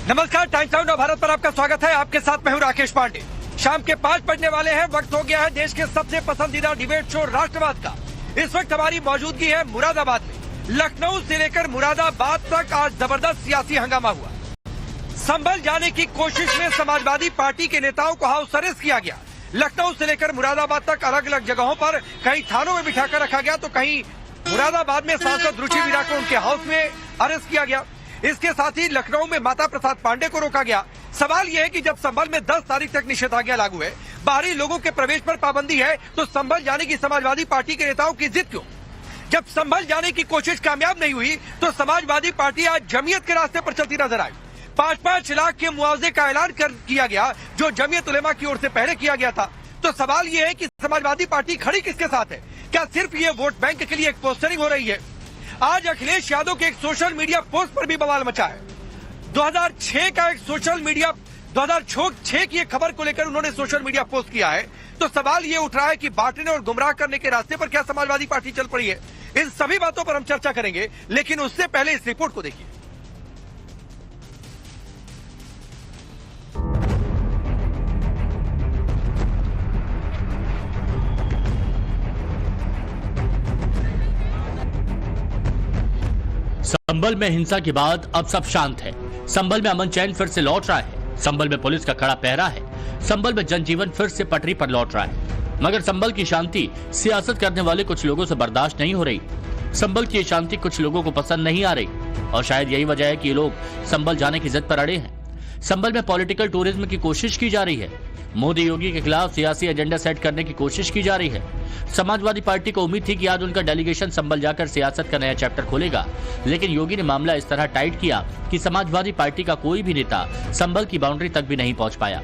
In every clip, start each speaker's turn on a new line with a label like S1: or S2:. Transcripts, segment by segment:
S1: नमस्कार, times now Bharat पर आपका स्वागत है। आपके साथ मैं हूं राकेश पांडे। शाम के 5 बजने वाले हैं। वक्त हो गया है देश के सबसे पसंदीदा डिबेट शो राष्ट्रवाद का। इस वक्त हमारी मौजूदगी है मुरादाबाद में। लखनऊ से लेकर मुरादाबाद तक आज जबरदस्त सियासी हंगामा हुआ। संभल जाने की कोशिश में समाजवादी पार्टी के नेताओं को हाउस अरेस्ट किया गया। लखनऊ से लेकर मुरादाबाद तक अलग अलग जगहों पर कहीं थानों में बिठाकर रखा गया, तो कहीं मुरादाबाद में सांसद रुचि वीरा को उनके हाउस में अरेस्ट किया गया। इसके साथ ही लखनऊ में माता प्रसाद पांडे को रोका गया। सवाल यह है कि जब संभल में 10 तारीख तक निषेधाज्ञा लागू है, बाहरी लोगों के प्रवेश पर पाबंदी है, तो संभल जाने की समाजवादी पार्टी के नेताओं की जिद क्यों? जब संभल जाने की कोशिश कामयाब नहीं हुई, तो समाजवादी पार्टी आज जमीयत के रास्ते पर चलती नजर आई। 5-5 लाख के मुआवजे का ऐलान किया गया, जो जमीयत उलेमा की ओर से पहले किया गया था। तो सवाल ये है कि समाजवादी पार्टी खड़ी किसके साथ है? क्या सिर्फ ये वोट बैंक के लिए एक पोस्टरिंग हो रही है? आज अखिलेश यादव के एक सोशल मीडिया पोस्ट पर भी बवाल मचा है। 2006 का एक सोशल मीडिया 2006 की एक खबर को लेकर उन्होंने सोशल मीडिया पोस्ट किया है। तो सवाल ये उठ रहा है कि बांटने और गुमराह करने के रास्ते पर क्या समाजवादी पार्टी चल पड़ी है? इन सभी बातों पर हम चर्चा करेंगे, लेकिन उससे पहले इस रिपोर्ट को देखिए।
S2: संभल में हिंसा के बाद अब सब शांत है। संभल में अमन चैन फिर से लौट रहा है। संभल में पुलिस का कड़ा पहरा है। संभल में जनजीवन फिर से पटरी पर लौट रहा है। मगर संभल की शांति सियासत करने वाले कुछ लोगों से बर्दाश्त नहीं हो रही। संभल की शांति कुछ लोगों को पसंद नहीं आ रही, और शायद यही वजह है कि ये लोग संभल जाने की जिद पर अड़े हैं। संभल में पॉलिटिकल टूरिज्म की कोशिश की जा रही है। मोदी योगी के खिलाफ सियासी एजेंडा सेट करने की कोशिश की जा रही है। समाजवादी पार्टी को उम्मीद थी कि आज उनका डेलीगेशन संभल जाकर सियासत का नया चैप्टर खोलेगा, लेकिन योगी ने मामला इस तरह टाइट किया कि समाजवादी पार्टी का कोई भी नेता संभल की बाउंड्री तक भी नहीं पहुंच पाया।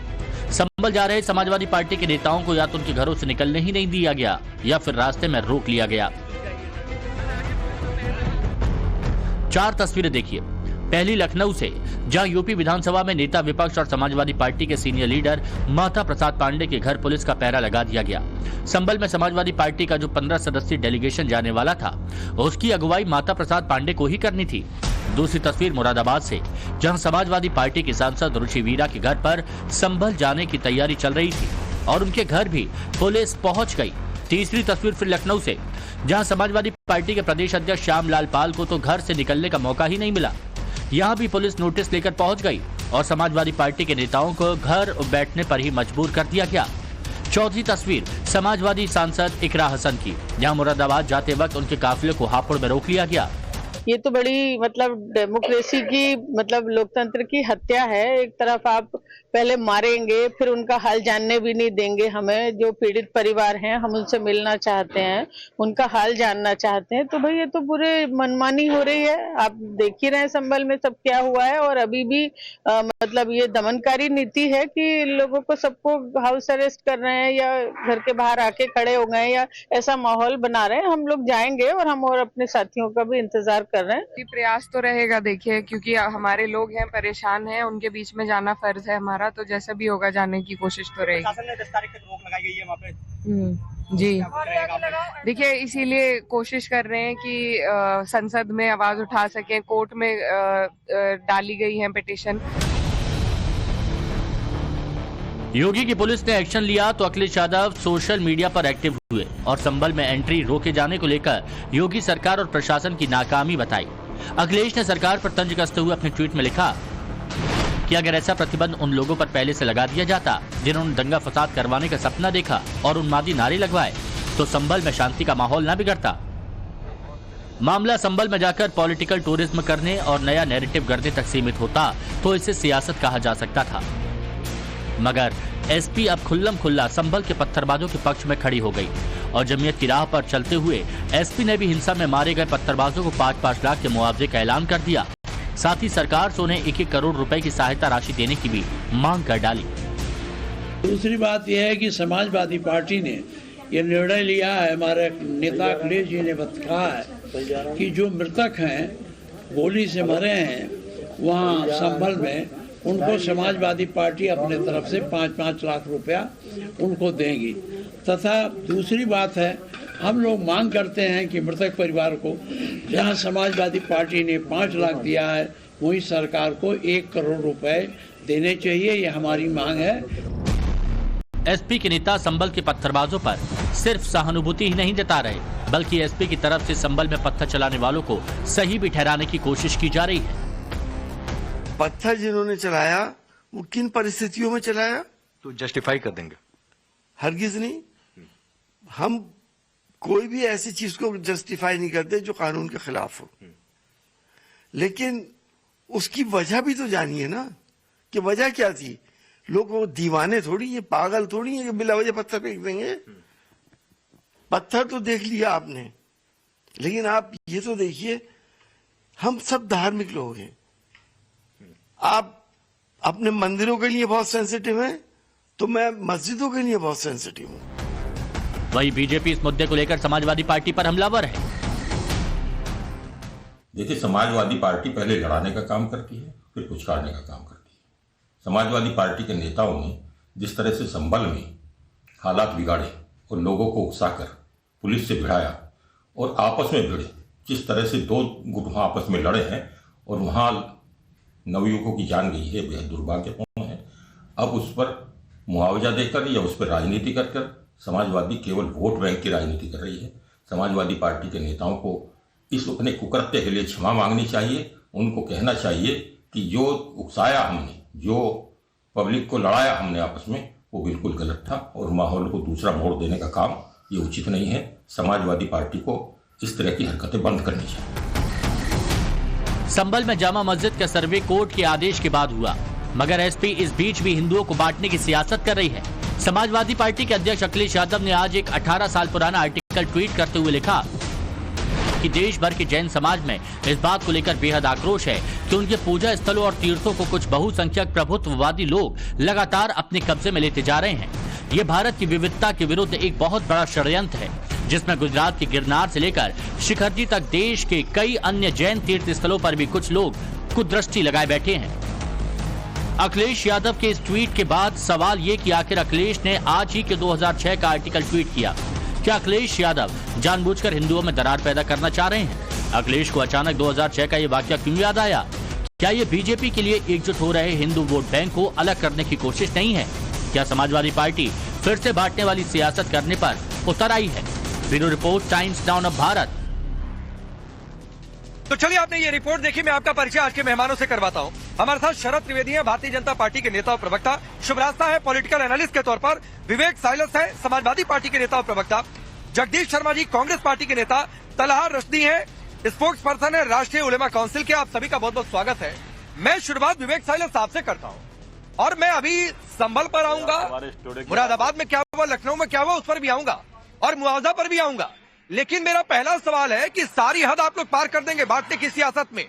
S2: संभल जा रहे समाजवादी पार्टी के नेताओं को या तो उनके घरों से निकलने ही नहीं दिया गया, या फिर रास्ते में रोक लिया गया। 4 तस्वीरें देखिए। पहली लखनऊ से, जहां यूपी विधानसभा में नेता विपक्ष और समाजवादी पार्टी के सीनियर लीडर माता प्रसाद पांडे के घर पुलिस का पहरा लगा दिया गया। संभल में समाजवादी पार्टी का जो 15 सदस्यीय डेलीगेशन जाने वाला था, उसकी अगुवाई माता प्रसाद पांडे को ही करनी थी। दूसरी तस्वीर मुरादाबाद से, जहां समाजवादी पार्टी की सांसद रुचि वीरा के घर पर संभल जाने की तैयारी चल रही थी और उनके घर भी पुलिस पहुंच गई। तीसरी तस्वीर फिर लखनऊ से, जहां समाजवादी पार्टी के प्रदेश अध्यक्ष श्यामलाल पाल को तो घर से निकलने का मौका ही नहीं मिला। यहाँ भी पुलिस नोटिस लेकर पहुंच गई और समाजवादी पार्टी के नेताओं को घर बैठने पर ही मजबूर कर दिया गया। चौथी तस्वीर समाजवादी सांसद इकरा हसन की, जहां मुरादाबाद जाते वक्त उनके काफिले को हापुड़ में रोक लिया गया।
S3: ये तो बड़ी डेमोक्रेसी की लोकतंत्र की हत्या है। एक तरफ आप पहले मारेंगे, फिर उनका हाल जानने भी नहीं देंगे। हमें जो पीड़ित परिवार हैं, हम उनसे मिलना चाहते हैं, उनका हाल जानना चाहते हैं। तो भाई ये तो पूरे मनमानी हो रही है। आप देख ही रहे हैं संभल में सब क्या हुआ है। और अभी भी ये दमनकारी नीति है कि लोगों को सबको हाउस अरेस्ट कर रहे हैं या घर के बाहर आके खड़े हो गए या ऐसा माहौल बना रहे हैं। हम लोग जाएंगे और हम और अपने साथियों का भी इंतजार कर रहे हैं।
S4: प्रयास तो रहेगा, देखिए, क्योंकि हमारे लोग हैं, परेशान हैं, उनके बीच में जाना फर्ज है हमारा। तो जैसा भी होगा जाने की कोशिश तो रहेगी। शासन ने 10 तारीख तक रोक लगाई गई है वहाँ पे। जी, देखिए, इसीलिए कोशिश कर रहे हैं कि संसद में आवाज उठा सके। कोर्ट में डाली गई है पिटीशन।
S2: योगी की पुलिस ने एक्शन लिया तो अखिलेश यादव सोशल मीडिया पर एक्टिव हुए और संभल में एंट्री रोके जाने को लेकर योगी सरकार और प्रशासन की नाकामी बताई। अखिलेश ने सरकार पर तंज कसते हुए अपने ट्वीट में लिखा कि अगर ऐसा प्रतिबंध उन लोगों पर पहले से लगा दिया जाता जिन्होंने दंगा फसाद करवाने का सपना देखा और उन्मादी नारे लगवाए, तो संभल में शांति का माहौल न बिगड़ता। मामला संभल में जाकर पॉलिटिकल टूरिज्म करने और नया नैरेटिव गढ़ने तक सीमित होता तो इसे सियासत कहा जा सकता था। मगर एसपी अब खुल्लम खुल्ला संभल के पत्थरबाजों के पक्ष में खड़ी हो गई और जमीयत की राह पर चलते हुए एसपी ने भी हिंसा में मारे गए पत्थरबाजों को 5-5 लाख के मुआवजे का ऐलान कर दिया। साथ ही सरकार से उन्हें 1-1 करोड़ रुपए की सहायता राशि देने की भी मांग कर डाली।
S5: दूसरी बात यह है कि समाजवादी पार्टी ने यह निर्णय लिया है, हमारे नेता अखिलेश जी ने कहा है कि जो मृतक हैं, गोली से मरे हैं वहाँ संभल में, उनको समाजवादी पार्टी अपने तरफ से 5-5 लाख रुपया उनको देंगी। तथा दूसरी बात है, हम लोग मांग करते हैं कि मृतक परिवार को जहां समाजवादी पार्टी ने 5 लाख दिया है, वही सरकार को 1 करोड़ रुपए देने चाहिए, ये हमारी मांग है।
S2: एसपी के नेता संभल के पत्थरबाजों पर सिर्फ सहानुभूति ही नहीं जता रहे, बल्कि एसपी की तरफ से संभल में पत्थर चलाने वालों को सही भी ठहराने की कोशिश की जा रही है।
S6: पत्थर जिन्होंने चलाया वो किन परिस्थितियों में चलाया
S1: तो जस्टिफाई कर देंगे?
S6: हरगिज नहीं। हम कोई भी ऐसी चीज को जस्टिफाई नहीं करते जो कानून के खिलाफ हो, लेकिन उसकी वजह भी तो जानिए ना कि वजह क्या थी। लोग वो दीवाने थोड़ी है, पागल थोड़ी है कि बिला वजह पत्थर फेंक देंगे। पत्थर तो देख लिया आपने, लेकिन आप ये तो देखिए, हम सब धार्मिक लोग हैं। आप अपने मंदिरों के लिए बहुत सेंसिटिव हैं, तो मैं मस्जिदों के लिए बहुत सेंसिटिव हूं।
S2: वही बीजेपी इस मुद्दे को लेकर समाजवादी पार्टी पर हमलावर है।
S7: देखिए, समाजवादी पार्टी पहले लड़ाने का काम करती है, फिर पुचकारने का काम करती है। समाजवादी पार्टी के नेताओं ने जिस तरह से संभल में हालात बिगाड़े और लोगों को उकसाकर पुलिस से भिड़ाया और आपस में भिड़े, जिस तरह से 2 गुट वहां आपस में लड़े हैं और वहां नवयुवकों की जान गई है, बेहद दुर्भाग्यपूर्ण है। अब उस पर मुआवजा देकर या उस पर राजनीति कर समाजवादी केवल वोट बैंक की राजनीति कर रही है। समाजवादी पार्टी के नेताओं को इस अपने कुकृत्य के लिए क्षमा मांगनी चाहिए। उनको कहना चाहिए कि जो उकसाया हमने, जो पब्लिक को लड़ाया हमने आपस में, वो बिल्कुल गलत था और माहौल को दूसरा मोड़ देने का काम ये उचित नहीं है। समाजवादी पार्टी को इस तरह की हरकतें बंद करनी चाहिए।
S2: संभल में जामा मस्जिद का सर्वे कोर्ट के आदेश के बाद हुआ, मगर एसपी इस बीच भी हिंदुओं को बांटने की सियासत कर रही है। समाजवादी पार्टी के अध्यक्ष अखिलेश यादव ने आज एक 18 साल पुराना आर्टिकल ट्वीट करते हुए लिखा कि देश भर के जैन समाज में इस बात को लेकर बेहद आक्रोश है कि उनके पूजा स्थलों और तीर्थों को कुछ बहुसंख्यक प्रभुत्ववादी लोग लगातार अपने कब्जे में लेते जा रहे हैं। ये भारत की विविधता के विरुद्ध एक बहुत बड़ा षड्यंत्र है, जिसमें गुजरात के गिरनार से लेकर शिखरजी तक देश के कई अन्य जैन तीर्थ स्थलों पर भी कुछ लोग कुदृष्टि लगाए बैठे हैं। अखिलेश यादव के इस ट्वीट के बाद सवाल ये कि आखिर अखिलेश ने आज ही के 2006 का आर्टिकल ट्वीट किया। क्या अखिलेश यादव जानबूझकर हिंदुओं में दरार पैदा करना चाह रहे हैं? अखिलेश को अचानक 2006 का ये वाकया क्यों याद आया? क्या ये बीजेपी के लिए एकजुट हो रहे हिंदू वोट बैंक को अलग करने की कोशिश नहीं है? क्या समाजवादी पार्टी फिर से बांटने वाली सियासत करने पर उतर आई है? Bureau report, times now of Bharat.
S1: तो चलिए, आपने ये रिपोर्ट देखी। मैं आपका परिचय आज के मेहमानों से करवाता हूँ। हमारे साथ शरद त्रिवेदी है, भारतीय जनता पार्टी के नेता और प्रवक्ता। शुभरास्ता है, पॉलिटिकल एनालिस्ट के तौर पर। विवेक साइलस है, समाजवादी पार्टी के नेता और प्रवक्ता। जगदीश शर्मा जी, कांग्रेस पार्टी के नेता। तलहा रश्दी है, स्पोक्स पर्सन है राष्ट्रीय उलेमा काउंसिल के। आप सभी का बहुत बहुत स्वागत है। मैं शुरुआत विवेक साइलस साहब से करता हूँ, और मैं अभी संभल पर आऊंगा, मुरादाबाद में क्या हुआ, लखनऊ में क्या हुआ, उस पर भी आऊंगा और मुआवजा पर भी आऊंगा। लेकिन मेरा पहला सवाल है कि सारी हद आप लोग पार कर देंगे बांटने की सियासत में।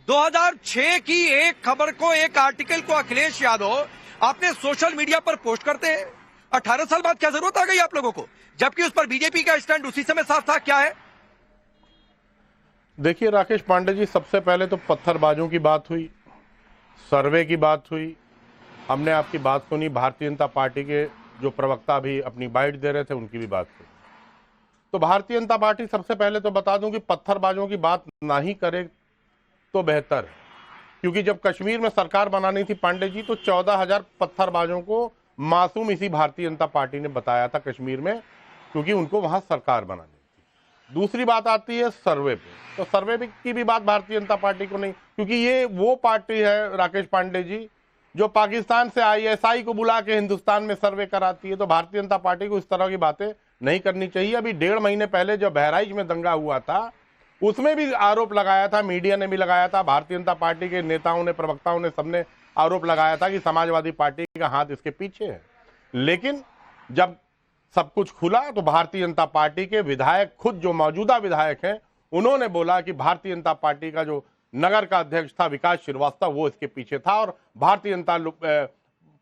S1: 2006 की एक खबर को, एक आर्टिकल को अखिलेश यादव आपने सोशल मीडिया पर पोस्ट करते हैं। 18 साल बाद क्या जरूरत आ गई आप लोगों को, जबकि उस पर बीजेपी का स्टैंड उसी समय साफ था? क्या है?
S8: देखिए राकेश पांडे जी, सबसे पहले तो पत्थरबाजों की बात हुई, सर्वे की बात हुई, हमने आपकी बात सुनी, भारतीय जनता पार्टी के जो प्रवक्ता भी अपनी बाइट दे रहे थे उनकी भी बात हुई। तो भारतीय जनता पार्टी, सबसे पहले तो बता दूं कि पत्थरबाजों की बात ना ही करे तो बेहतर है, क्योंकि जब कश्मीर में सरकार बनानी थी पांडे जी, तो 14,000 पत्थरबाजों को मासूम इसी भारतीय जनता पार्टी ने बताया था कश्मीर में, क्योंकि उनको वहां सरकार बनानी थी। दूसरी बात आती है सर्वे पे, तो सर्वे की भी बात भारतीय जनता पार्टी को नहीं, क्योंकि ये वो पार्टी है राकेश पांडे जी जो पाकिस्तान से ISI को बुला के हिंदुस्तान में सर्वे कराती है। तो भारतीय जनता पार्टी को इस तरह की बातें नहीं करनी चाहिए। अभी 1.5 महीने पहले जो बहराइच में दंगा हुआ था, उसमें भी आरोप लगाया था, मीडिया ने भी लगाया था, भारतीय जनता पार्टी के नेताओं ने, प्रवक्ताओं ने, सबने आरोप लगाया था कि समाजवादी पार्टी का हाथ इसके पीछे है। लेकिन जब सब कुछ खुला तो भारतीय जनता पार्टी के विधायक, खुद जो मौजूदा विधायक हैं, उन्होंने बोला कि भारतीय जनता पार्टी का जो नगर का अध्यक्ष था विकास श्रीवास्तव, वो इसके पीछे था और भारतीय जनता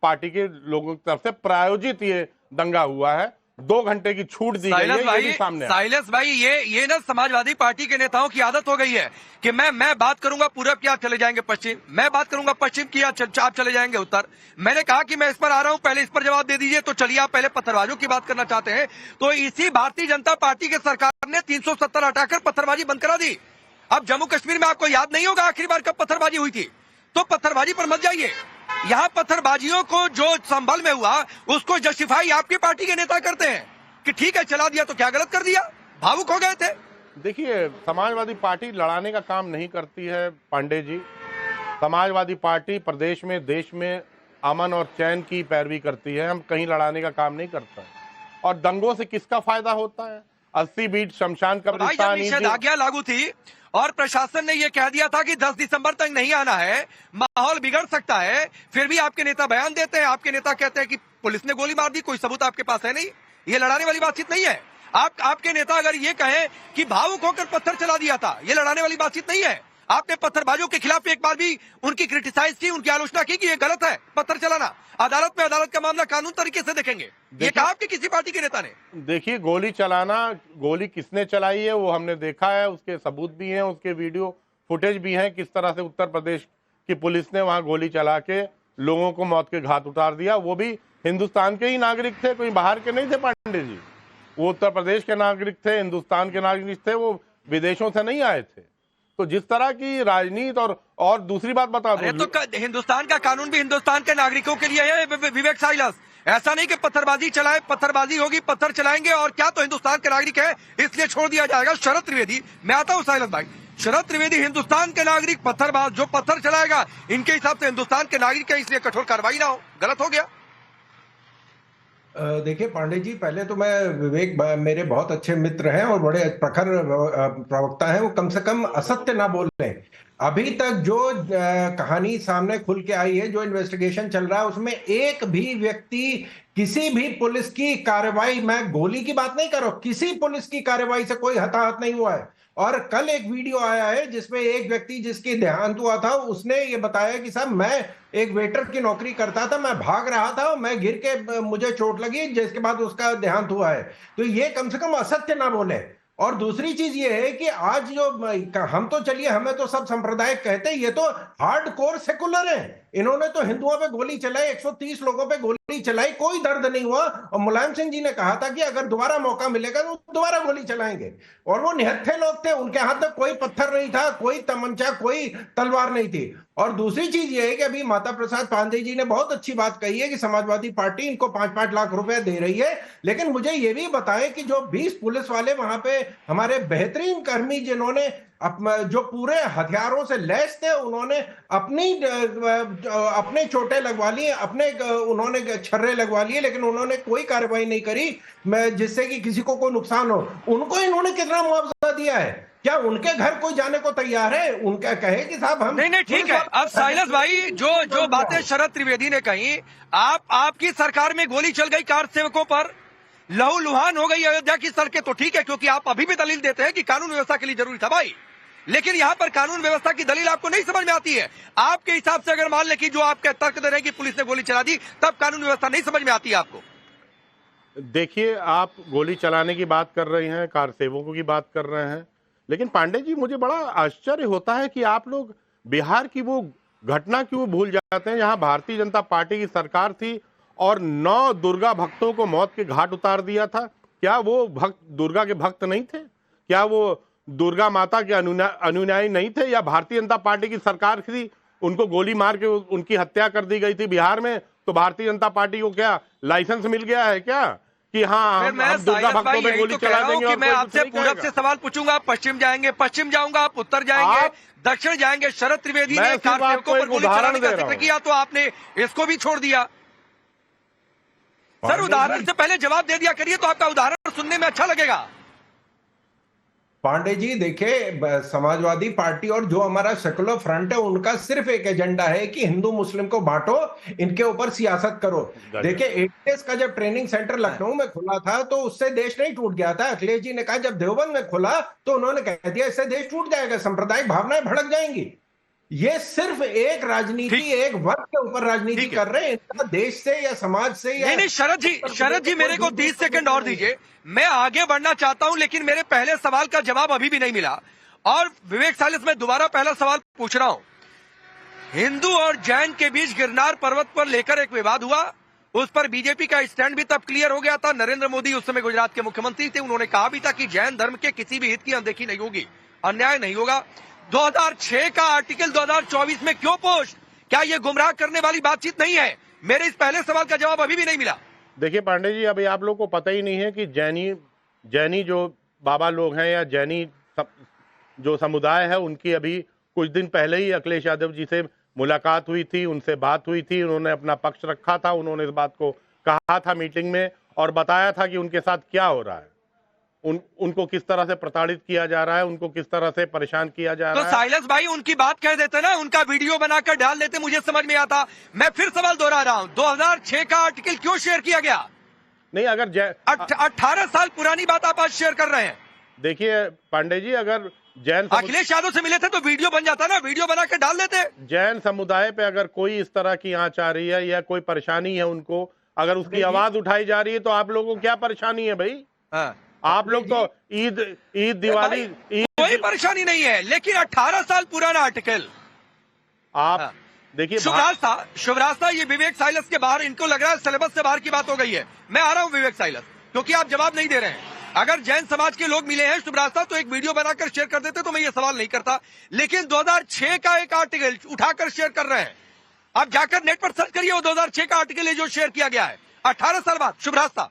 S8: पार्टी के लोगों की तरफ से प्रायोजित ये दंगा हुआ है। 2 घंटे की छूट दी गई है, ये भी सामने।
S1: साइलस भाई, ये ना समाजवादी पार्टी के नेताओं की आदत हो गई है कि मैं बात करूंगा पूरब की, आप चले जाएंगे पश्चिम, मैं बात करूंगा पश्चिम की, आप चले जाएंगे उत्तर। मैंने कहा कि मैं इस पर आ रहा हूं, पहले इस पर जवाब दे दीजिए। तो चलिए, आप पहले पत्थरबाजों की बात करना चाहते हैं, तो इसी भारतीय जनता पार्टी के सरकार ने 370 हटाकर पत्थरबाजी बंद करा दी। अब जम्मू कश्मीर में आपको याद नहीं होगा आखिरी बार कब पत्थरबाजी हुई थी? तो पत्थरबाजी पर मत जाइए। यहाँ पत्थरबाजियों को जो संभल में हुआ उसको जस्टिफाई आपकी पार्टी के नेता करते हैं कि ठीक है चला दिया तो क्या गलत कर दिया, भावुक हो गए थे।
S8: देखिए, समाजवादी पार्टी लड़ाने का काम नहीं करती है पांडे जी। समाजवादी पार्टी प्रदेश में, देश में अमन और चैन की पैरवी करती है। हम कहीं लड़ाने का काम नहीं करता है। और दंगों से किसका फायदा होता है? 80 बीट शमशान कब्रिस्तान
S1: निषेधाज्ञा लागू थी और प्रशासन ने यह कह दिया था कि 10 दिसंबर तक नहीं आना है, माहौल बिगड़ सकता है, फिर भी आपके नेता बयान देते हैं, आपके नेता कहते हैं कि पुलिस ने गोली मार दी, कोई सबूत आपके पास है नहीं। ये लड़ाने वाली बातचीत नहीं है। आपके नेता अगर ये कहें कि भावुक होकर पत्थर चला दिया था, ये लड़ाने वाली बातचीत नहीं है। आपने पत्थरबाजों के खिलाफ एक बार भी उनकी क्रिटिसाइज की, उनकी आलोचना की कि ये गलत है पत्थर चलाना। अदालत में अदालत का मामला कानून तरीके से देखेंगे, ये कहा आपके किसी पार्टी के नेता ने?
S8: देखिए, गोली चलाना, गोली किसने चलाई है वो हमने देखा है, उसके सबूत भी हैं, उसके वीडियो फुटेज भी हैं, किस तरह से उत्तर प्रदेश की पुलिस ने वहां गोली चला के लोगों को मौत के घाट उतार दिया। वो भी हिंदुस्तान के ही नागरिक थे, कोई बाहर के नहीं थे पांडे जी। वो उत्तर प्रदेश के नागरिक थे, हिंदुस्तान के नागरिक थे, वो विदेशों से नहीं आए थे। तो जिस तरह की राजनीति और दूसरी बात बता दूं,
S1: तो हिंदुस्तान का कानून भी हिंदुस्तान के नागरिकों के लिए है विवेक साइलस। ऐसा नहीं कि पत्थरबाजी चलाए, पत्थरबाजी होगी, पत्थर चलाएंगे और क्या तो हिंदुस्तान के नागरिक है इसलिए छोड़ दिया जाएगा। शरद त्रिवेदी, मैं आता हूं साइलस भाई, शरद त्रिवेदी हिंदुस्तान के नागरिक, पत्थरबाज जो पत्थर चलाएगा इनके हिसाब से हिंदुस्तान के नागरिक है, इसलिए कठोर कार्रवाई ना हो, गलत हो गया।
S9: देखिए पांडे जी, पहले तो मैं विवेक मेरे बहुत अच्छे मित्र हैं और बड़े प्रखर प्रवक्ता हैं, वो कम से कम असत्य ना बोल रहे। अभी तक जो कहानी सामने खुल के आई है, जो इन्वेस्टिगेशन चल रहा है, उसमें एक भी व्यक्ति, किसी भी पुलिस की कार्रवाई, मैं गोली की बात नहीं कर रहा हूं, किसी पुलिस की कार्रवाई से कोई हताहत नहीं हुआ है। और कल एक वीडियो आया है जिसमें एक व्यक्ति जिसकी देहांत हुआ था, उसने ये बताया कि साहब मैं एक वेटर की नौकरी करता था, मैं भाग रहा था, मैं गिर के मुझे चोट लगी, जिसके बाद उसका देहांत हुआ है। तो ये कम से कम असत्य ना बोले। और दूसरी चीज ये है कि आज जो हम तो चलिए, हमें तो सब सांप्रदायिक कहते हैं, ये तो हार्डकोर सेकुलर है। इन्होंने तो हिंदुओं पे गोली चलाई, 130 लोगों पे गोली चलाई, कोई दर्द नहीं हुआ। और मुलायम सिंह जी ने कहा था कि अगर दोबारा मौका मिलेगा तो दोबारा गोली चलाएंगे। और वो निहत्थे लोग थे, उनके हाथ में कोई पत्थर नहीं था, कोई तमंचा, कोई तलवार नहीं थी। और दूसरी चीज ये है कि अभी माता प्रसाद पांडे जी ने बहुत अच्छी बात कही है कि समाजवादी पार्टी इनको 5-5 लाख रुपए दे रही है। लेकिन मुझे ये भी बताएं कि जो 20 पुलिस वाले वहां पे हमारे बेहतरीन कर्मी, जिन्होंने जो पूरे हथियारों से लैस थे, उन्होंने अपने चोटें लगवा ली, उन्होंने छर्रे लगवा लिए, लेकिन उन्होंने कोई कार्रवाई नहीं करी जिससे कि किसी को कोई नुकसान हो। उनको इन्होंने कितना मुआवजा दिया है? क्या उनके घर कोई जाने को तैयार है? उनका कहे कि साहब हम
S1: नहीं ठीक है। अब साइलस भाई, जो बातें शरद त्रिवेदी ने कही, आपकी सरकार में गोली चल गई कार सेवकों पर, लहूलुहान हो गई अयोध्या की सड़कें, तो ठीक है, क्योंकि आप अभी भी दलील देते हैं कि कानून व्यवस्था के लिए जरूरी था भाई। लेकिन यहाँ पर कानून व्यवस्था की दलील आपको नहीं समझ में आती है। आपके हिसाब से अगर मान ले कि जो आपके तर्क दे रहे हैं कि पुलिस ने गोली चला दी, तब कानून व्यवस्था नहीं समझ में आती है आपको।
S8: देखिए, आप गोली चलाने की बात कर रहे हैं, कार सेवकों की बात कर रहे हैं, लेकिन पांडे जी मुझे बड़ा आश्चर्य होता है कि आप लोग बिहार की वो घटना क्यों भूल जाते हैं। यहाँ भारतीय जनता पार्टी की सरकार थी और 9 दुर्गा भक्तों को मौत के घाट उतार दिया था। क्या वो भक्त दुर्गा के भक्त नहीं थे? क्या वो दुर्गा माता के अनुयायी नहीं थे? या भारतीय जनता पार्टी की सरकार थी, उनको गोली मार के उनकी हत्या कर दी गई थी बिहार में, तो भारतीय जनता पार्टी को क्या लाइसेंस मिल गया है क्या कि हाँ हम दुर्गा भक्तों पे गोली चला देंगे? और
S1: मैं आपसे पूरब से सवाल पूछूंगा, पश्चिम जाएंगे, पश्चिम जाऊंगा, आप उत्तर जाएंगे, दक्षिण जाएंगे। शरद त्रिवेदी ने कार सेवकों पर गोली चलाने का जिक्र किया तो आपने इसको भी छोड़ दिया। सर, उदाहरण से पहले जवाब दे दिया करिए तो आपका उदाहरण सुनने में अच्छा लगेगा।
S9: पांडे जी देखिए, समाजवादी पार्टी और जो हमारा सेकुलर फ्रंट है, उनका सिर्फ एक एजेंडा है कि हिंदू मुस्लिम को बांटो, इनके ऊपर सियासत करो। देखिए, एटीएस का जब ट्रेनिंग सेंटर लखनऊ में खुला था तो उससे देश नहीं टूट गया था। अखिलेश जी ने कहा जब देवबंद में खुला तो उन्होंने कह दिया इससे देश टूट जाएगा, सांप्रदायिक भावनाएं भड़क जाएंगी। ये सिर्फ एक राजनीति, एक वर्ग के ऊपर राजनीति कर रहे हैं, इनका देश से या समाज से या
S1: नहीं। शरद जी मेरे को 30 सेकंड और दीजिए, मैं आगे बढ़ना चाहता हूं, लेकिन मेरे पहले सवाल का जवाब अभी भी नहीं मिला। और विवेक साइलस, मैं दोबारा पहला सवाल पूछ रहा हूं। हिंदू और जैन के बीच गिरनार पर्वत पर लेकर एक विवाद हुआ, उस पर बीजेपी का स्टैंड भी तब क्लियर हो गया था। नरेंद्र मोदी उस समय गुजरात के मुख्यमंत्री थे, उन्होंने कहा भी था कि जैन धर्म के किसी भी हित की अनदेखी नहीं होगी, अन्याय नहीं होगा। 2006 का आर्टिकल 2024 में क्यों पोस्ट? क्या ये गुमराह करने वाली बातचीत नहीं है? मेरे इस पहले सवाल का जवाब अभी भी नहीं मिला।
S8: देखिए पांडे जी, अभी आप लोग को पता ही नहीं है कि जैनी जो बाबा लोग हैं या जैनी जो समुदाय है, उनकी अभी कुछ दिन पहले ही अखिलेश यादव जी से मुलाकात हुई थी, उनसे बात हुई थी, उन्होंने अपना पक्ष रखा था, उन्होंने इस बात को कहा था मीटिंग में और बताया था कि उनके साथ क्या हो रहा है, उनको किस तरह से प्रताड़ित किया जा रहा है, उनको किस तरह से परेशान किया जा रहा है।
S1: तो साइलेंस भाई उनकी बात कह देते ना, उनका वीडियो बनाकर डाल देते, मुझे समझ में आता। मैं फिर सवाल दोहरा रहा हूं, 2006 का आर्टिकल क्यों शेयर किया गया?
S8: नहीं, अगर
S1: 18 साल पुरानी बात आप आज शेयर कर रहे हैं।
S8: देखिए पांडे जी, अगर
S1: अखिलेश यादव से मिले थे तो वीडियो बन जाता ना, वीडियो बनाकर डाल देते।
S8: जैन समुदाय पे अगर कोई इस तरह की आंच आ रही है या कोई परेशानी है उनको, अगर उसकी आवाज उठाई जा रही है तो आप लोगों को क्या परेशानी है भाई? आप लोग तो ईद दिवाली
S1: कोई परेशानी नहीं है, लेकिन 18 साल पुराना आर्टिकल
S8: आप देखिए।
S1: शुभराज था ये विवेक साइलस के बाहर, इनको लग रहा है सिलेबस से बाहर की बात हो गई है। मैं आ रहा हूं विवेक साइलस, क्योंकि आप जवाब नहीं दे रहे हैं। अगर जैन समाज के लोग मिले हैं शुभराज था तो एक वीडियो बनाकर शेयर कर देते तो मैं ये सवाल नहीं करता, लेकिन 2006 का एक आर्टिकल उठाकर शेयर कर रहे हैं। आप जाकर नेट पर सर्च करिए, वो 2006 का आर्टिकल है जो शेयर किया गया है 18 साल बाद। शुभराज था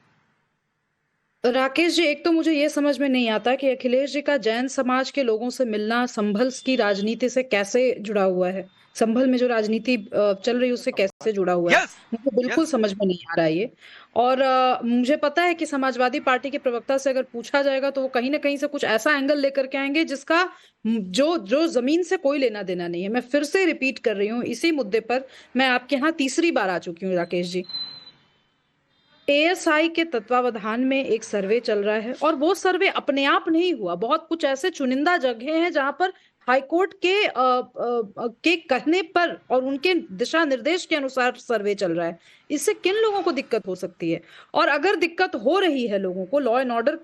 S10: राकेश जी, एक तो मुझे ये समझ में नहीं आता कि अखिलेश जी का जैन समाज के लोगों से मिलना संभल की राजनीति से कैसे जुड़ा हुआ है, संभल में जो राजनीति चल रही है उससे कैसे जुड़ा हुआ है। मुझे बिल्कुल समझ में नहीं आ रहा है ये। और मुझे पता है कि समाजवादी पार्टी के प्रवक्ता से अगर पूछा जाएगा तो वो कहीं ना कहीं से कुछ ऐसा एंगल लेकर के आएंगे जिसका जो जमीन से कोई लेना देना नहीं है। मैं फिर से रिपीट कर रही हूँ, इसी मुद्दे पर मैं आपके यहाँ तीसरी बार आ चुकी हूँ राकेश जी। ASI के तत्वावधान में एक सर्वे चल रहा है और वो सर्वे अपने आप नहीं हुआ, बहुत कुछ ऐसे चुनिंदा जगह हैं जहां पर हाईकोर्ट के कहने पर और उनके दिशा निर्देश के अनुसार सर्वे चल रहा है। इससे किन लोगों को दिक्कत हो सकती है? और अगर दिक्कत हो रही है लोगों को लॉ एंड ऑर्डर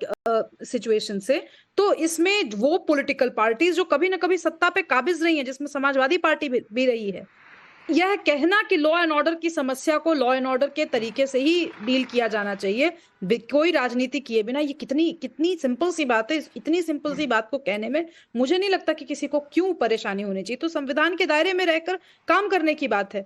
S10: सिचुएशन से, तो इसमें वो पॉलिटिकल पार्टीज जो कभी ना कभी सत्ता पे काबिज रही हैं, जिसमें समाजवादी पार्टी भी रही है, यह कहना कि लॉ एंड ऑर्डर की समस्या को लॉ एंड ऑर्डर के तरीके से ही डील किया जाना चाहिए, कोई राजनीति किए बिना, ये कितनी सिंपल सी बात है। इतनी सिंपल सी बात को कहने में मुझे नहीं लगता कि किसी को क्यों परेशानी होनी चाहिए। तो संविधान के दायरे में रहकर काम करने की बात है।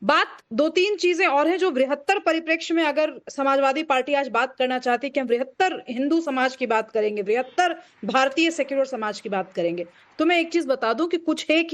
S10: बात 2-3 चीजें और हैं जो बृहत्तर परिप्रेक्ष्य में अगर समाजवादी पार्टी आज बात करना चाहती है कि हम बृहत्तर हिंदू समाज की बात करेंगे, बृहत्तर भारतीय सेक्युलर समाज की बात करेंगे, तो मैं एक चीज बता दूं कि कुछ एक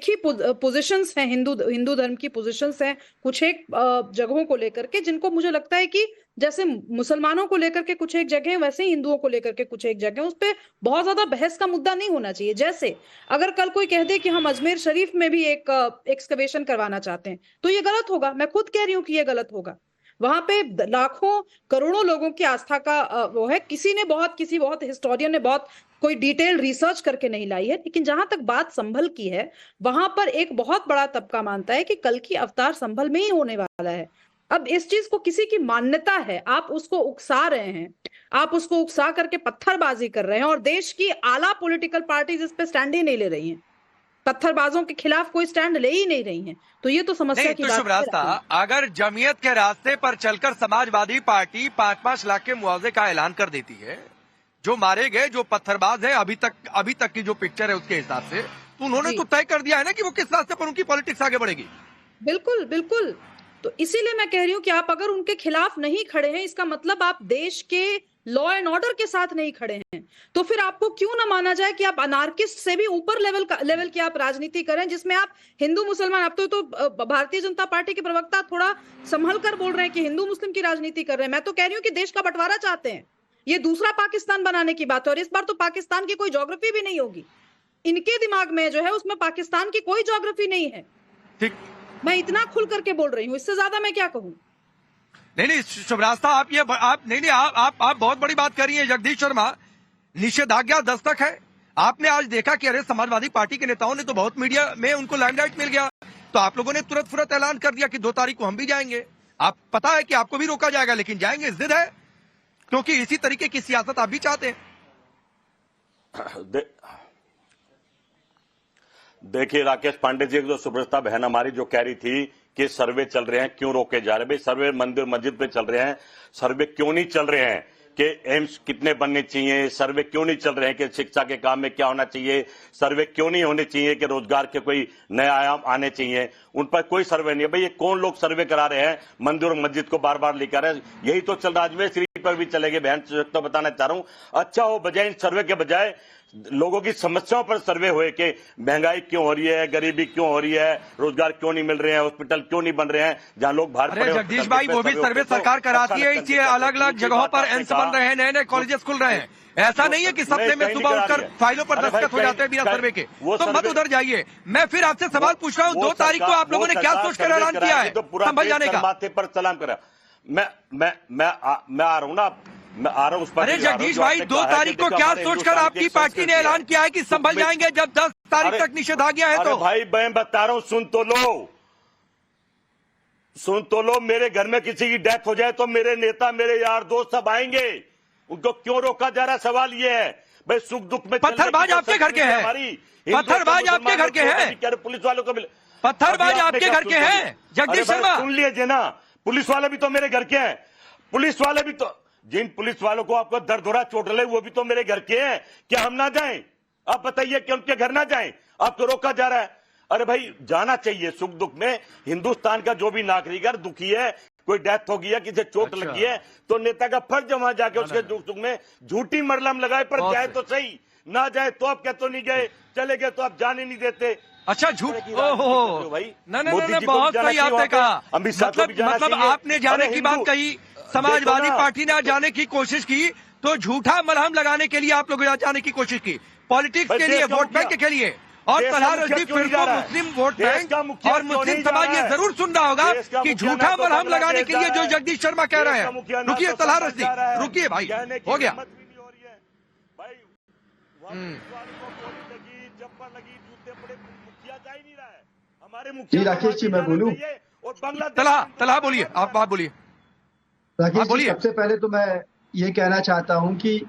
S10: ही पोजीशंस हैं, हिंदू धर्म की पोजीशंस हैं कुछ एक जगहों को लेकर के, जिनको मुझे लगता है कि जैसे मुसलमानों को लेकर के कुछ एक जगह, वैसे ही हिंदुओं को लेकर के कुछ एक जगह, उस पे बहुत ज्यादा बहस का मुद्दा नहीं होना चाहिए। जैसे अगर कल कोई कह दे कि हम अजमेर शरीफ में भी एक एक्सकवेशन करवाना चाहते हैं तो ये गलत होगा। मैं खुद कह रही हूँ कि ये गलत होगा। वहां पे लाखों करोड़ों लोगों की आस्था का वो है। किसी बहुत हिस्टोरियन ने बहुत कोई डिटेल रिसर्च करके नहीं लाई है, लेकिन जहां तक बात संभल की है, वहां पर एक बहुत बड़ा तबका मानता है कि कल की अवतार संभल में ही होने वाला है। अब इस चीज को किसी की मान्यता है, आप उसको उकसा रहे हैं, आप उसको उकसा करके पत्थरबाजी कर रहे हैं, और देश की आला पॉलिटिकल पार्टीज इस पे स्टैंड ही नहीं ले रही हैं, पत्थरबाजों के खिलाफ कोई स्टैंड ले ही नहीं रही हैं। तो ये तो समस्या की बात है।
S1: अगर जमीयत के रास्ते पर चलकर समाजवादी पार्टी 5-5 लाख के मुआवजे का ऐलान कर देती है, जो मारे गए, जो पत्थरबाज है अभी तक की जो पिक्चर है उसके हिसाब से, तो उन्होंने तो तय कर दिया है ना कि वो किस रास्ते पर उनकी पॉलिटिक्स आगे बढ़ेगी।
S10: बिल्कुल बिल्कुल। तो इसीलिए मैं कह रही हूँ कि आप अगर उनके खिलाफ नहीं खड़े हैं, इसका मतलब आप देश के लॉ एंड ऑर्डर के साथ नहीं खड़े हैं। तो फिर आपको क्यों ना माना जाए कि आप अनार्किस्ट से भी ऊपर लेवल की आप राजनीति करें, जिसमें आप हिंदू मुसलमान, अब तो भारतीय जनता पार्टी के प्रवक्ता थोड़ा संभल कर बोल रहे हैं कि हिंदू मुस्लिम की राजनीति कर रहे हैं। मैं तो कह रही हूँ कि देश का बंटवारा चाहते हैं, ये दूसरा पाकिस्तान बनाने की बात है। और इस बार तो पाकिस्तान की कोई ज्योग्राफी भी नहीं होगी, इनके दिमाग में जो है उसमें पाकिस्तान की कोई ज्योग्राफी नहीं है। ठीक, मैं इतना खुल करके बोल रही हूँ, इससे ज्यादा मैं क्या कहूँ।
S1: नहीं शुभरास्ता, आप बहुत बड़ी बात कर रही हैं। जगदीश शर्मा, निषेधाज्ञा दस्तक है। आपने आज देखा कि अरे समाजवादी पार्टी के नेताओं ने तो बहुत मीडिया में उनको लाइमलाइट मिल गया, तो आप लोगों ने तुरंत फुरत ऐलान कर दिया कि 2 तारीख को हम भी जाएंगे। आप पता है कि आपको भी रोका जाएगा, लेकिन जाएंगे, जिद है, क्योंकि इसी तरीके की सियासत आप भी चाहते हैं।
S11: देखिए राकेश पांडे जी, जो सुब्रता बहन हमारी जो कह रही थी कि सर्वे चल रहे हैं, क्यों रोके जा रहे हैं? भाई सर्वे मंदिर मस्जिद पे चल रहे हैं, सर्वे क्यों नहीं चल रहे हैं? कि एम्स कितने बनने चाहिए, सर्वे क्यों नहीं चल रहे हैं कि शिक्षा के काम में क्या होना चाहिए, सर्वे क्यों नहीं होने चाहिए कि रोजगार के कोई नए आयाम आने चाहिए, उन पर कोई सर्वे नहीं है। भाई ये कौन लोग सर्वे करा रहे हैं, मंदिर और मस्जिद को बार बार लेकर आ रहे हैं? यही तो चल रहा है। अजमेर शरीफ पर भी चलेंगे बहन, तो बताना चाह रहा हूं। अच्छा हो बजाय इन सर्वे के बजाय लोगों की समस्याओं पर सर्वे हुए कि महंगाई क्यों हो रही है, गरीबी क्यों हो रही है, रोजगार क्यों नहीं मिल रहे हैं, हॉस्पिटल क्यों नहीं बन रहे हैं, जहां लोग बाहर
S1: अरे जगदीश भाई, वो भी सर्वे सरकार कराती है, इसलिए अलग अलग जगहों पर एम्स बन रहे हैं, नए नए कॉलेजेस खुल रहे हैं। ऐसा नहीं है कि सप्ताह में सुबह उठकर फाइलों पर दस्तखत हो जाते हैं बिना सर्वे के। तो मत उधर जाइए। मैं फिर आपसे सवाल पूछ रहा हूँ, 2 तारीख को आप लोगों ने क्या सोचकर ऐलान किया है संभल जाने का?
S11: माथे पर सलाम करा। मैं आ रहा हूँ ना, मैं आ रहा हूँ उस पर।
S1: अरे जगदीश भाई, 2 तारीख को क्या सोचकर आपकी पार्टी ने ऐलान किया है कि संभल जाएंगे, जब 10 तारीख तक निषेधाज्ञा है? तो
S11: भाई मैं बता रहा हूँ, सुन तो लो। मेरे घर में किसी की डेथ हो जाए तो मेरे नेता, मेरे यार दोस्त सब आएंगे। उनको क्यों रोका जा रहा है? सवाल ये है भाई, सुख दुख में
S1: पत्थरबाज आपके घर के हैं, पत्थरबाज आपके घर के हैं,
S11: पुलिस वालों को
S1: पत्थरबाज आपके घर के हैं जगदीश शर्मा।
S11: सुन लीजिए ना, पुलिस वाले भी तो मेरे घर के हैं। पुलिस वाले भी तो, जिन पुलिस वालों को आपको दर्द हो रहा चोट लगे, वो भी तो मेरे घर के हैं। क्या हम ना जाएं? आप बताइए कि उनके घर ना जाएं? आपको रोका जा रहा है। अरे भाई जाना चाहिए सुख दुख में। हिंदुस्तान का जो भी नागरिक है दुखी है, कोई डेथ हो गई है, किसी चोट लगी है, तो नेता का फर्ज वहां जाके उसके दुख सुख में झूठी मरलम लगाए, पर जाए तो सही, ना जाए तो आप क्या तो नहीं गए, चले गए तो आप जाने नहीं देते।
S1: अच्छा झूठ, ओहो भाई, ना बहुत सही आपने कहा। मतलब आपने जाने की बात कही, समाजवादी पार्टी ने जाने की कोशिश की, तो झूठा मलहम लगाने के लिए आप लोग जाने की कोशिश की, पॉलिटिक्स के लिए, वोट बैंक के लिए। और तलहा रश्दी फिर को मुस्लिम वोट बैंक और मुस्लिम समाज ये जरूर सुन रहा होगा कि झूठा मलहम लगाने के लिए जो जगदीश शर्मा कह रहे हैं। रुकिए तलहा रश्दी, रुकिए भाई, हो गया।
S12: जी राकेश जी, मैं बोलूं?
S1: तलहा बोलिए, आप बोलिए
S12: राकेश जी। सबसे पहले तो मैं ये कहना चाहता हूं कि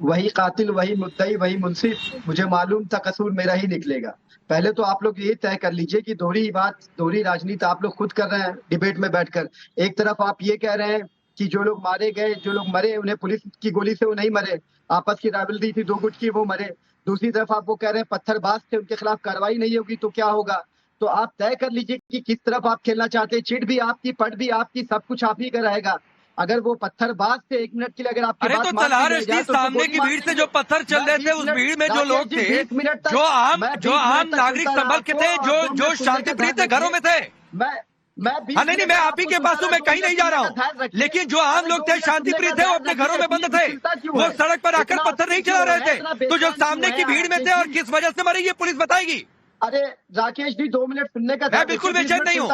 S12: वही कातिल, वही मुद्दई, वही मुंसिफ, मुझे मालूम था कसूर मेरा ही निकलेगा। पहले तो आप लोग ये तय कर लीजिए कि दोहरी बात, दोहरी राजनीति आप लोग खुद कर रहे हैं डिबेट में बैठकर। एक तरफ आप ये कह रहे हैं कि जो लोग मारे गए, जो लोग मरे, उन्हें पुलिस की गोली से वो नहीं मरे, आपस की राइवलरी थी 2 गुट की, वो मरे। दूसरी तरफ आप वो कह रहे हैं पत्थरबाज थे, उनके खिलाफ कार्रवाई नहीं होगी तो क्या होगा। तो आप तय कर लीजिए कि किस तरफ आप खेलना चाहते हैं। चिट भी आपकी, पट भी आपकी, सब कुछ आप ही का रहेगा। अगर वो पत्थरबाज से 1 मिनट के लिए अगर आपकी बात
S1: तलहा रश्दी, सामने की भीड़ से जो पत्थर चल रहे थे, उस भीड़ में जो लोग थे, जो आम नागरिक संभल के थे, जो शांतिप्रिय थे, घरों में थे। नहीं, मैं आप ही के पास हूँ, मैं कहीं नहीं जा रहा हूँ। लेकिन जो आम लोग थे, शांतिप्रिय थे, वो अपने घरों में बंद थे, वो सड़क पर आकर पत्थर नहीं चला रहे थे। तो जो सामने की भीड़ में थे और किस वजह से मरे, ये पुलिस बताएगी।
S12: अरे राकेश जी, 2 मिनट सुनने का,
S1: मैं बिल्कुल बेचैन नहीं हूँ,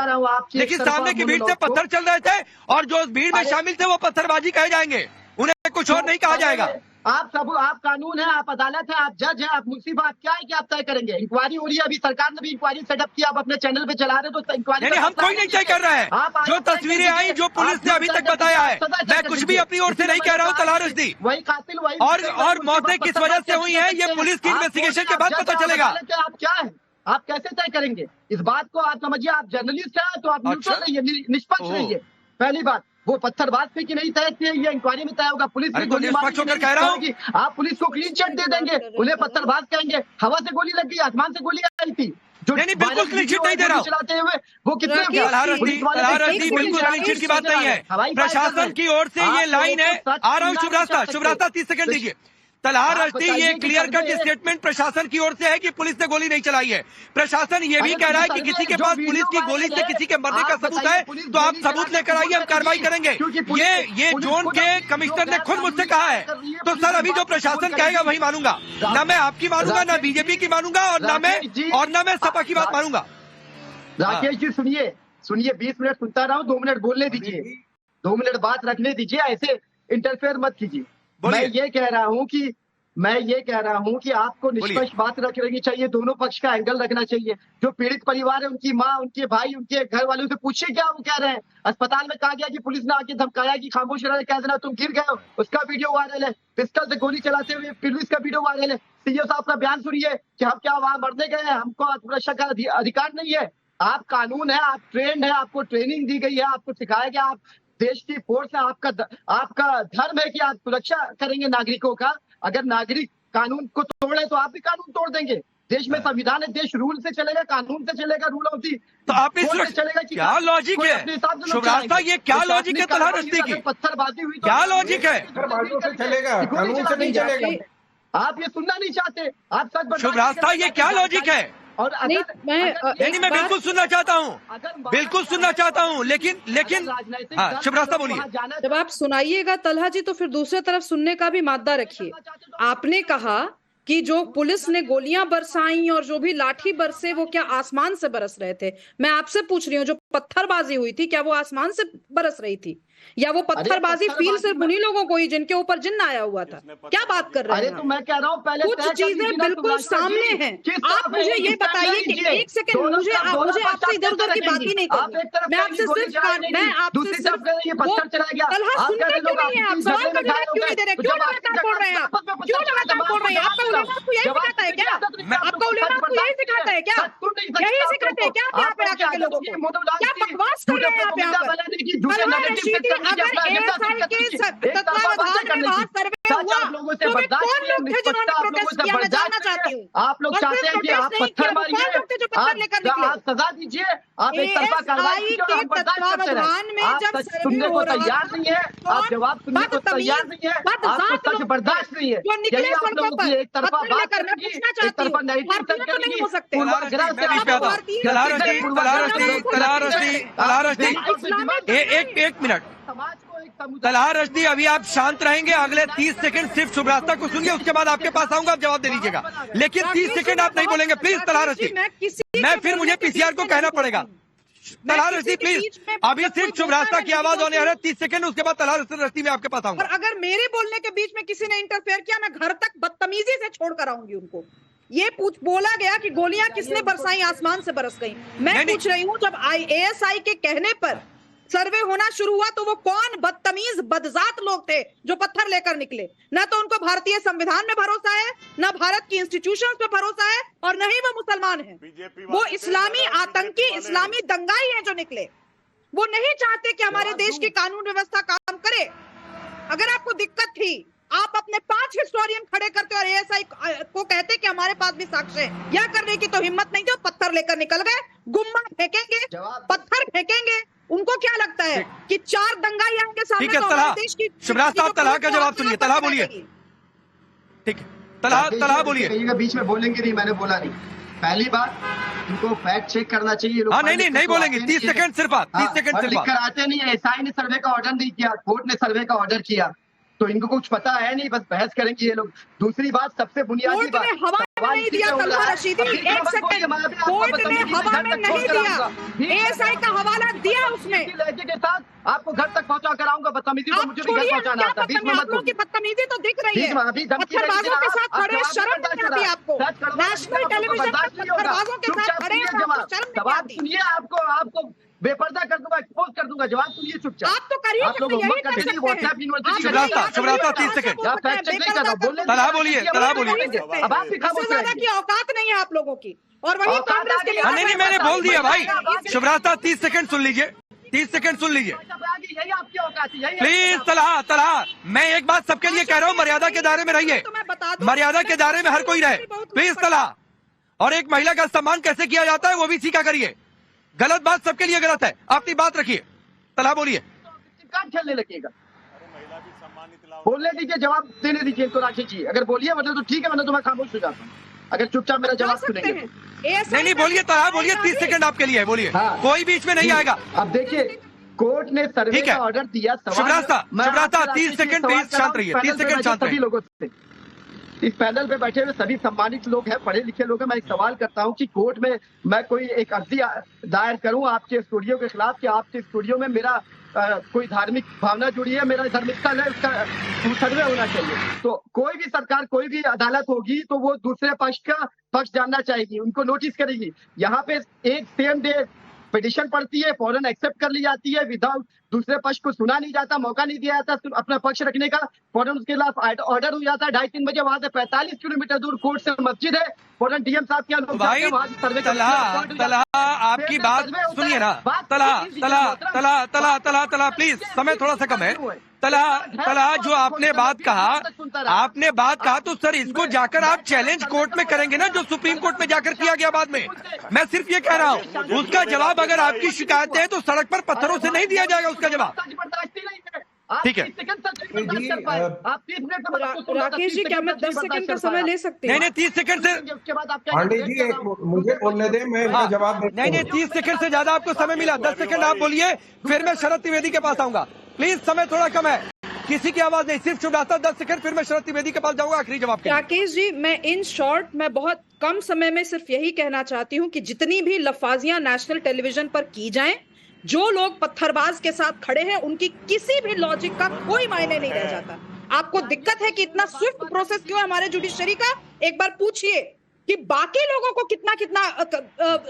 S1: लेकिन सामने की भीड़ से पत्थर चल रहे थे और जो भीड़ में शामिल थे वो पत्थरबाजी कहे जाएंगे, उन्हें कुछ और नहीं कहा जाएगा।
S12: आप कानून है, आप अदालत है, आप जज है, आप मुंसिफ, आप क्या है कि आप तय करेंगे। इंक्वायरी हो रही है, अभी सरकार ने भी इंक्वायरी सेटअप किया, आप अपने चैनल पे चला रहे, तो इंक्वायरी
S1: हम कोई नहीं तय कर रहे हैं। जो तस्वीरें आई, जो पुलिस ने अभी तक बताया है, मैं कुछ भी अपनी ओर से नहीं कह रहा हूँ तलहा रश्दी।
S12: वही कातिल, वही
S1: और मौतें किस वजह से हुई है, ये पुलिस की इन्वेस्टिगेशन के बाद पता चलेगा।
S12: आप क्या है, आप कैसे तय करेंगे इस बात को? आप समझिए, आप जर्नलिस्ट हैं तो आप न्यूट्रल रहिए, निष्पक्ष रहिए। पहली बात, वो पत्थरबाज थे कि नहीं तय किए, ये इंक्वायरी में तय होगा। पुलिस ने गोली मारी,
S1: कह रहा हूँ,
S12: आप पुलिस को क्लीन चिट दे देंगे, उन्हें पत्थरबाज कहेंगे। हवा से गोली लग गई, आसमान से गोली आई थी, जो
S1: बिल्कुल क्लीन चिट नहीं दे रहा
S12: चलाते हुए वो कितने,
S1: बिल्कुल क्लीन चिट की बात नहीं है। प्रशासन की ओर से ये लाइन है, आ रहा हूँ शुभरास्ता 30 सेकंड दीजिए। तलहा रश्दी, ये क्लियर कट स्टेटमेंट प्रशासन की ओर से है कि पुलिस ने गोली नहीं चलाई है। प्रशासन ये भी कह रहा है कि किसी के पास पुलिस की गोली से किसी के मरने का सबूत है तो आप सबूत लेकर आइए, हम कार्रवाई करेंगे। ये जोन के कमिश्नर ने खुद मुझसे कहा है। तो सर, अभी जो प्रशासन कहेगा वही मानूंगा, ना मैं आपकी मानूंगा, ना बीजेपी की मानूंगा, और ना मैं सपा की बात मानूंगा।
S12: राकेश जी सुनिए, 20 मिनट सुनता रहा हूँ, 2 मिनट बोलने दीजिए, 2 मिनट बात रखने दीजिए, ऐसे इंटरफेयर मत कीजिए। मैं ये कह रहा हूँ कि आपको निष्पक्ष बात रखनी चाहिए, दोनों पक्ष का एंगल रखना चाहिए। जो पीड़ित परिवार है, उनकी माँ, उनके भाई, उनके घर वालों से पूछिए क्या वो कह रहे हैं। अस्पताल में कहा गया कि पुलिस ने आके धमकाया कि खामोश रहने, कह देना तुम गिर गए हो, उसका वीडियो वायरल है। पिस्टल से गोली चलाते हुए पुलिस का वीडियो वायरल है। सीओ साहब का बयान सुनिए कि हम क्या वहां मरने गए हैं, हमको आत्मरक्षा का अधिकार नहीं है। आप कानून है, आप ट्रेंड है, आपको ट्रेनिंग दी गई है, आपको सिखाया गया, आप देश की फोर्स है, आपका धर्म है कि आप सुरक्षा करेंगे नागरिकों का। अगर नागरिक कानून को तोड़े तो आप भी कानून तोड़ देंगे। देश में संविधान है, देश रूल से चलेगा, कानून से चलेगा, रूल ऑफ दी
S1: तो आप इस वक्त
S12: चलेगा कि
S1: क्या लॉजिक है शुभराज साहब, ये क्या लॉजिक है तलहरस्ती की?
S12: पत्थरबाजी हुई
S1: क्या लॉजिक है?
S9: से चलेगा, कानून से नहीं चलेगा।
S12: आप ये सुनना नहीं चाहते, आप सच
S1: शुभराज साहब ये क्या लॉजिक है?
S12: और
S10: नहीं,
S1: मैं बिल्कुल सुनना चाहता हूँ, बिल्कुल सुनना चाहता हूँ, लेकिन हाँ शुभराज साहब बोलिए।
S10: जब आप सुनाइएगा तलहा जी तो फिर दूसरी तरफ सुनने का भी मादा रखिए। आपने कहा कि जो पुलिस ने गोलियां बरसाई और जो भी लाठी बरसे वो क्या आसमान से बरस रहे थे? मैं आपसे पूछ रही हूँ, जो पत्थरबाजी हुई थी क्या वो आसमान से बरस रही थी, या वो पत्थरबाजी फील सिर्फ उन्हीं लोगों को ही जिनके ऊपर जिन्न आया हुआ था? क्या बात कर रहे हैं?
S12: तो मैं कह रहा हूँ पहले
S10: कुछ चीजें बिल्कुल सामने हैं। आप मुझे ये बताइए कि एक सेकंड, मुझे आपसे इधर उधर की बात ही नहीं करनी। मैं आपसे सिर्फ तलहा सुनते क्यों नहीं है? आप सवाल का जवाब क्यों नहीं दे रहे? क्यों लगातार बोल रहे हैं आप? क्यों लगातार बोल रहे हैं? आपका उलेमा आपको यही सिखाता है क्या? आपका उलेमा आपको यही सिखाता है क्या? यही सिखाते हैं क्या आप यहाँ पे आकर के लोगों को? क्या बकवास कर रहे हैं आप यहाँ पर? तलहा रशीदी अगर एएसआई के तत्वावधान में वहाँ सर्वे हुआ तो वे कौन लोग थे जिन्होंने प्रोटेस्ट किया? मैं जानना चाहती हूँ।
S12: आप लोग चाहते हैं कि आप पत्थर मारिए, आप सजा दीजिए, आप एक तरफा कार्रवाई कीजिए, आप बर्दाश्त करते रहे। आप सच सुनने को तैयार नहीं है, आप जवाब सुनने को तैयार नहीं है, आपको सच बर्दाश्त नहीं है। यही आप लोगों की एक तरफा बात करेगी, एक तरफा नेगेटिव करेगी।
S1: एक मिनट तलहा रशीदी, अभी आप शांत रहेंगे। अगले 30 सेकंड सिर्फ शुभरास्ता को सुनिए, उसके बाद आपके पास आऊंगा, आप जवाब दे दीजिएगा। लेकिन 30 सेकंड आप नहीं बोलेंगे प्लीज तलहा रशीदी। मैं फिर मुझे पीसीआर को कहना पड़ेगा। तलहा रशीदी प्लीज, अभी सिर्फ शुभरास्ता की आवाज होने वाला है। 30 सेकंड, उसके बाद तलहा रशीदी में आपके पास आऊंगा।
S10: और अगर मेरे बोलने के बीच में किसी ने इंटरफेयर किया, मैं घर तक बदतमीजी से छोड़कर आऊंगी उनको। ये बोला गया कि गोलियां किसने बरसाई, आसमान से बरस गई। मैं पूछ रही हूँ, जब एएसआई के कहने पर सर्वे होना शुरू हुआ तो वो कौन बदतमीज बदजात लोग थे जो पत्थर लेकर निकले? न तो उनको भारतीय संविधान में भरोसा है, न भारत की इंस्टीट्यूशंस पे भरोसा है, और न ही वो मुसलमान हैं। वो इस्लामी आतंकी, इस्लामी दंगाई हैं जो निकले। वो नहीं चाहते कि हमारे देश की कानून व्यवस्था काम करे। अगर आपको दिक्कत थी, आप अपने 5 हिस्टोरियन खड़े करते और एएसआई को कहते कि हमारे पास भी साक्ष्य है। यह करने की तो हिम्मत नहीं थी। पत्थर लेकर निकल गए, गुम्मा फेंकेंगे, पत्थर फेंकेंगे। उनको क्या लगता है कि 4 दंगाई आएंगे सामने?
S1: ठीक है तलहा, शुभराज साहब तलहा का जवाब सुनिए। तलहा बोलिए। ठीक है तलहा बोलिए।
S12: बीच में बोलेंगे नहीं, मैंने बोला नहीं। पहली बात, इनको फैक्ट चेक करना चाहिए।
S1: हाँ नहीं बोलेंगे। 30 सेकंड सिर्फ आप, 30 सेकंड सिर्फ
S12: लिखकर आते नहीं है। एसआई ने सर्वे का ऑर्डर नहीं किया, कोर्ट ने सर्वे का ऑर्डर किया, तो इनको कुछ पता है नहीं, बस बहस करेंगे ये लोग। दूसरी बात, सबसे बुनियादी बात,
S10: हवा नहीं दिया तलहा रशीदी। एक सेकंड, कोर्ट ने हवा में नहीं दिया, एएसआई का हवाला दिया उसमें।
S12: लहजे के साथ आपको घर तक पहुंचा कर आऊंगा। बदतमीजी तो मुझे भी घर पहुंचाना आता है। बीच में मत
S10: की बदतमीजी तो दिख रही है। पत्थरबाजों के साथ खड़े, शर्म नहीं आती आपको? नेशनल टेलीविजन पर पत्थरबाजों के साथ खड़े, शर्म नहीं आती?
S12: सुनिए, आपको बेपर्दा कर दूंगा, एक्सपोज कर दूंगा। जवाब सुनिए चुपचाप।
S10: आप तो करिए,
S12: आप लोग यही कर सकते हैं। व्हाट्सएप यूनिवर्सिटी
S1: शुभरास्ता 30 सेकंड। तलहा बोलिए।
S12: अब आप भी खामोश रहिए।
S10: की औकात नहीं है आप लोगों की, और वही कांग्रेस के लिए।
S1: नहीं मैंने बोल दिया भाई। शुभरास्ता 30 सेकंड सुन लीजिए, 30 सेकंड सुन लीजिए
S12: यही आपकी औकात है।
S1: प्लीज। तलहा मैं एक बात सबके लिए कह रहा हूँ, मर्यादा के दायरे में रहिए। मर्यादा के दायरे में हर कोई रहे प्लीज तलहा। और एक महिला का सम्मान कैसे किया जाता है वो भी सीखा करिए। गलत बात सबके लिए गलत है, अपनी बात रखिए। तलहा बोलिए।
S12: खेलने लगेगा, बोलने दीजिए, जवाब देने दीजिए तो राखी जी। अगर बोलिए मतलब तो ठीक है, वरना तो मैं खामोश हो जाता हूँ अगर चुपचाप मेरा जवाब सुनेंगे।
S1: नहीं बोलिए तलहा बोलिए। 30 सेकंड आपके लिए है, बोलिए। कोई बीच में नहीं आएगा।
S12: अब देखिए, कोर्ट ने सर्वे का ऑर्डर दिया।
S1: शुभरास्ता 30 सेकंड प्लीज शांत रहिए। 30 सेकंड शांत रहिए।
S12: लोगों से, इस पैनल पे बैठे हुए सभी सम्मानित लोग हैं, पढ़े लिखे लोग हैं। मैं एक सवाल करता हूं कि कोर्ट में मैं कोई एक अर्जी दायर करूं आपके स्टूडियो के खिलाफ कि आपके स्टूडियो में मेरा कोई धार्मिक भावना जुड़ी है, मेरा धार्मिक स्थल है, उसका सर्वे होना चाहिए। तो कोई भी सरकार, कोई भी अदालत होगी तो वो दूसरे पक्ष का पक्ष जानना चाहेगी, उनको नोटिस करेगी। यहाँ पे एक सेम डे पिटिशन पड़ती है, फौरन एक्सेप्ट कर ली जाती है, विदाउट दूसरे पक्ष को सुना नहीं जाता, मौका नहीं दिया जाता अपना पक्ष रखने का, फौरन उसके खिलाफ ऑर्डर हो जाता है। 2:30-3 बजे वहां से 45 किलोमीटर दूर कोर्ट से मस्जिद है, फौरन डीएम साहब के लोग
S1: भाई तलहा आपकी बात सुनिए ना, तलहा प्लीज, समय थोड़ा सा कम है। तलहा जो आपने बात कहा तो सर इसको जाकर आप चैलेंज कोर्ट में करेंगे ना, जो सुप्रीम कोर्ट में जाकर किया गया बाद में। मैं सिर्फ ये कह रहा हूँ, उसका जवाब अगर आपकी शिकायत है तो सड़क पर पत्थरों से नहीं दिया जाएगा उसका जवाब। ठीक है
S10: राकेश जी, क्या मैं 10 सेकंड का समय ले सकती हूँ?
S1: नहीं 30 सेकंड से
S9: पांडे जी मुझे बोलने दें, मैं इनका जवाब देता हूं।
S1: नहीं 30 सेकंड से ज्यादा आपको समय मिला, 10 सेकंड आप बोलिए, फिर मैं शरद त्रिवेदी के पास आऊंगा। प्लीज, समय थोड़ा कम है, किसी की आवाज नहीं, सिर्फ चुनाता 10 सेकंड, फिर मैं शरद त्रिवेदी के पास जाऊंगा आखिरी जवाब के लिए।
S10: राकेश जी, मैं इन शॉर्ट मैं बहुत कम समय में सिर्फ यही कहना चाहती हूँ कि जितनी भी लफाजियां नेशनल टेलीविजन पर की जाएं, जो लोग पत्थरबाज के साथ खड़े हैं उनकी किसी भी लॉजिक का कोई मायने नहीं रह जाता। आपको दिक्कत है कि इतना स्विफ्ट प्रोसेस क्यों है हमारे जुडिशरी का? एक बार पूछिए कि बाकी लोगों को कितना कितना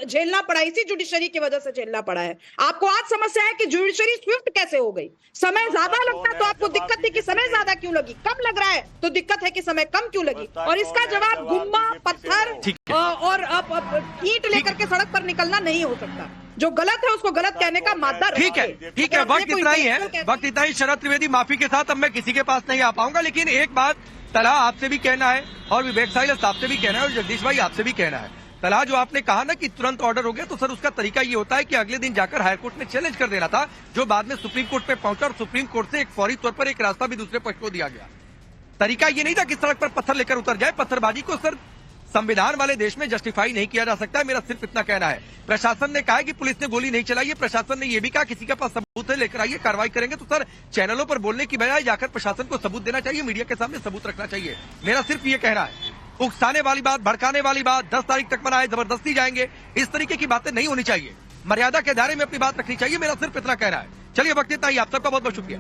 S10: झेलना पड़ा, इसी जुडिशरी की वजह से झेलना पड़ा है। आपको आज समस्या है कि जुडिशरी स्विफ्ट कैसे हो गई। समय ज्यादा लगता तो आपको दिक्कत थी कि समय ज्यादा क्यों लगी, कम लग रहा है तो दिक्कत है कि समय कम क्यों लगी। और इसका जवाब गुम्मा, पत्थर और ईंट लेकर के सड़क पर निकलना नहीं हो सकता। जो गलत है उसको गलत कहने का मादा।
S1: ठीक है, वक्त इतना ही शरद त्रिवेदी, माफी के साथ अब मैं किसी के पास नहीं आ पाऊंगा, लेकिन एक बात तलहा आपसे भी कहना है और विवेक साइलस आपसे भी कहना है और जगदीश भाई आपसे भी कहना है। तलहा, जो आपने कहा ना कि तुरंत ऑर्डर हो गया, तो सर उसका तरीका ये होता है कि अगले दिन जाकर हाई कोर्ट में चैलेंज कर देना था, जो बाद में सुप्रीम कोर्ट में पहुंचा और सुप्रीम कोर्ट से एक फौरी तौर पर एक रास्ता भी दूसरे पक्ष को दिया गया। तरीका ये नहीं था कि सड़क पर पत्थर लेकर उतर जाए। पत्थरबाजी को सर संविधान वाले देश में जस्टिफाई नहीं किया जा सकता है, मेरा सिर्फ इतना कहना है। प्रशासन ने कहा है कि पुलिस ने गोली नहीं चलाई है, प्रशासन ने यह भी कहा किसी के पास सबूत है लेकर आइए, कार्रवाई करेंगे। तो सर चैनलों पर बोलने की बजाय जाकर प्रशासन को सबूत देना चाहिए, मीडिया के सामने सबूत रखना चाहिए, मेरा सिर्फ ये कहना है। उकसाने वाली बात, भड़काने वाली बात, 10 तारीख तक मनाए, जबरदस्ती जाएंगे, इस तरीके की बातें नहीं होनी चाहिए। मर्यादा के दायरे में अपनी बात रखनी चाहिए, मेरा सिर्फ इतना कहना है। चलिए, वक्त इतना ही, आप सबका बहुत बहुत शुक्रिया।